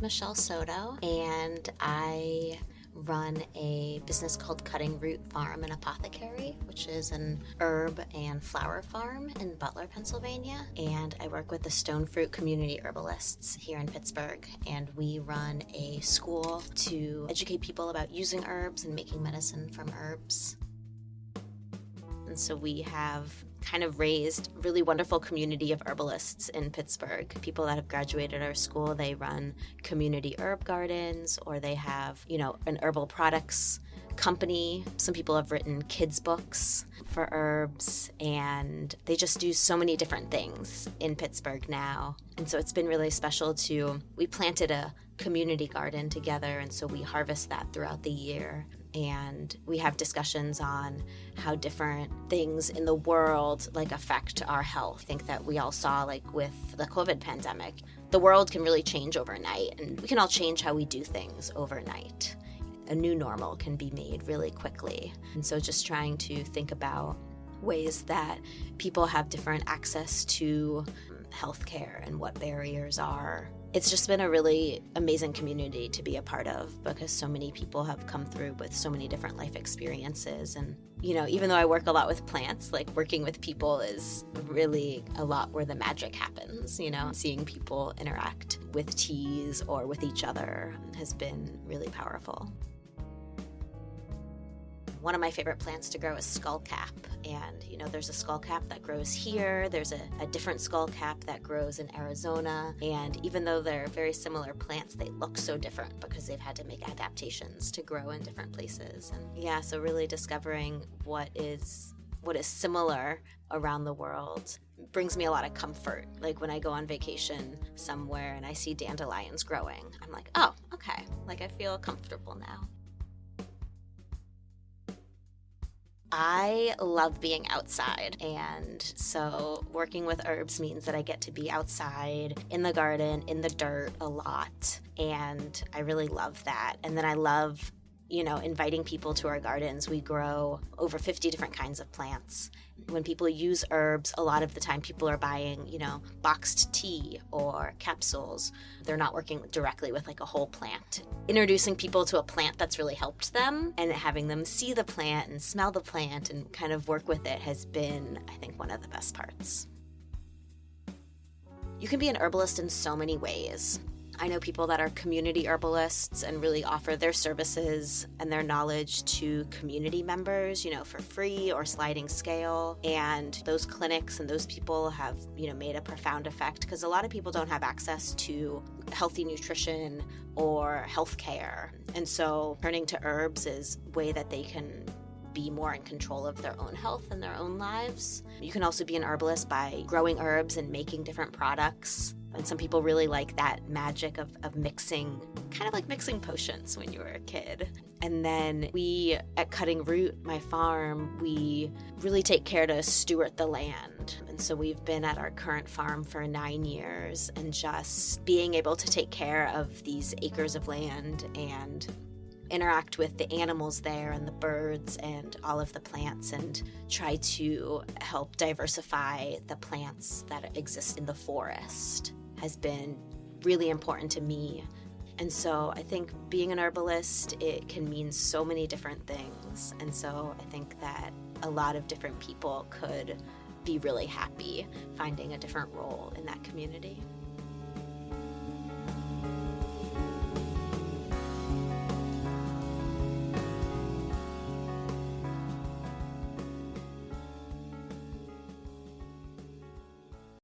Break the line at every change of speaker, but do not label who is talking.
Michelle Soto, and I run a business called Cutting Root Farm and Apothecary, which is an herb and flower farm in Butler, Pennsylvania. And I work with the Stone Fruit Community Herbalists here in Pittsburgh, and we run a school to educate people about using herbs and making medicine from herbs. And so we have kind of raised a really wonderful community of herbalists in Pittsburgh. People that have graduated our school, they run community herb gardens, or they have, an herbal products company. Some people have written kids' books for herbs, and they just do so many different things in Pittsburgh now. And so it's been really special we planted a community garden together, and so we harvest that throughout the year. And we have discussions on how different things in the world affect our health. I think that we all saw with the COVID pandemic, the world can really change overnight, and we can all change how we do things overnight. A new normal can be made really quickly. And so just trying to think about ways that people have different access to healthcare and what barriers are. It's just been a really amazing community to be a part of, because so many people have come through with so many different life experiences. And, even though I work a lot with plants, working with people is really a lot where the magic happens, Seeing people interact with teas or with each other has been really powerful. One of my favorite plants to grow is skullcap, and there's a skullcap that grows here, there's a different skullcap that grows in Arizona, and even though they're very similar plants, they look so different because they've had to make adaptations to grow in different places. And so really discovering what is similar around the world brings me a lot of comfort. When I go on vacation somewhere and I see dandelions growing, I'm like, oh, okay, I feel comfortable now. I love being outside, and so working with herbs means that I get to be outside in the garden, in the dirt a lot, and I really love that. And then I love, inviting people to our gardens. We grow over 50 different kinds of plants. When people use herbs, a lot of the time people are buying, boxed tea or capsules. They're not working directly with a whole plant. Introducing people to a plant that's really helped them and having them see the plant and smell the plant and kind of work with it has been, I think, one of the best parts. You can be an herbalist in so many ways. I know people that are community herbalists and really offer their services and their knowledge to community members, for free or sliding scale. And those clinics and those people have, made a profound effect, because a lot of people don't have access to healthy nutrition or health care. And so turning to herbs is a way that they can be more in control of their own health and their own lives. You can also be an herbalist by growing herbs and making different products. And some people really like that magic of mixing, kind of like mixing potions when you were a kid. And then we, at Cutting Root, my farm, we really take care to steward the land. And so we've been at our current farm for 9 years, and just being able to take care of these acres of land and interact with the animals there and the birds and all of the plants, and try to help diversify the plants that exist in the forest has been really important to me. And so I think being an herbalist, it can mean so many different things. And so I think that a lot of different people could be really happy finding a different role in that community.